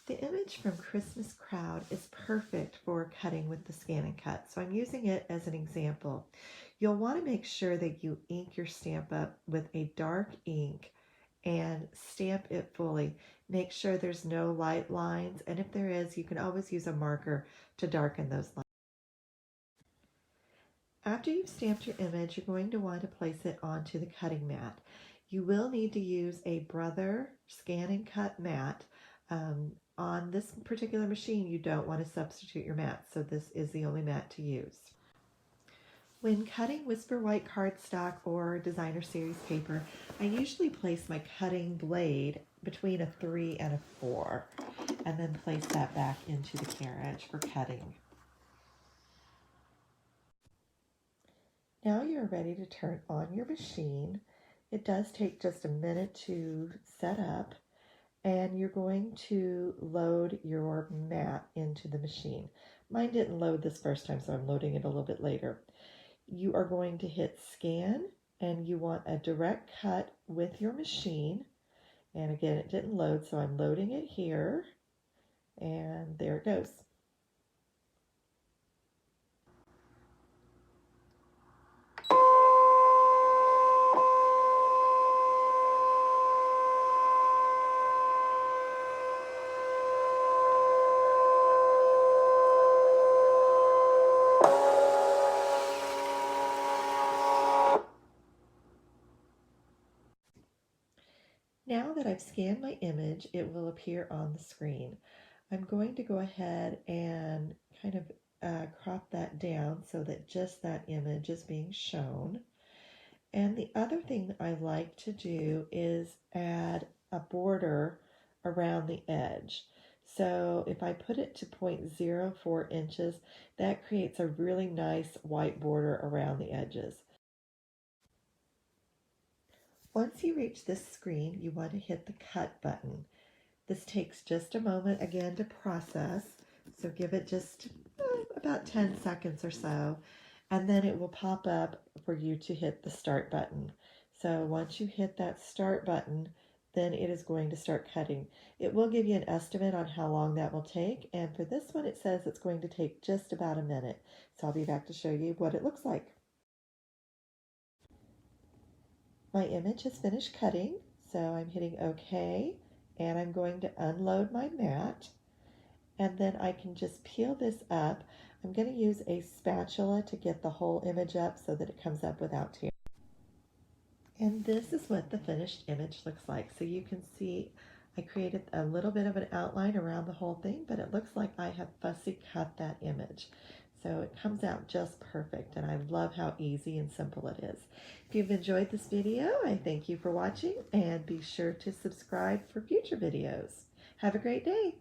The image from Christmas Crowd is perfect for cutting with the ScanNCut, so I'm using it as an example. You'll want to make sure that you ink your stamp up with a dark ink and stamp it fully. Make sure there's no light lines, and if there is, you can always use a marker to darken those lines. After you've stamped your image, you're going to want to place it onto the cutting mat. You will need to use a Brother ScanNCut mat. On this particular machine, you don't want to substitute your mat, so this is the only mat to use. When cutting Whisper White cardstock or designer series paper, I usually place my cutting blade between a 3 and a 4, and then place that back into the carriage for cutting. Now you're ready to turn on your machine. It does take just a minute to set up, and you're going to load your mat into the machine. Mine didn't load this first time, so I'm loading it a little bit later. You are going to hit scan, and you want a direct cut with your machine. And again, it didn't load, so I'm loading it here, and there it goes. Now that I've scanned my image, it will appear on the screen. I'm going to go ahead and kind of crop that down so that just that image is being shown. And the other thing that I like to do is add a border around the edge. So if I put it to 0.04 inches, that creates a really nice white border around the edges. Once you reach this screen, you want to hit the cut button. This takes just a moment again to process, so give it just about 10 seconds or so, and then it will pop up for you to hit the start button. So once you hit that start button, then it is going to start cutting. It will give you an estimate on how long that will take, and for this one it says it's going to take just about a minute. So I'll be back to show you what it looks like. My image has finished cutting, so I'm hitting OK, and I'm going to unload my mat, and then I can just peel this up. I'm going to use a spatula to get the whole image up so that it comes up without tears. And this is what the finished image looks like. So you can see I created a little bit of an outline around the whole thing, but it looks like I have fussy cut that image. So it comes out just perfect, and I love how easy and simple it is. If you've enjoyed this video, I thank you for watching, and be sure to subscribe for future videos. Have a great day.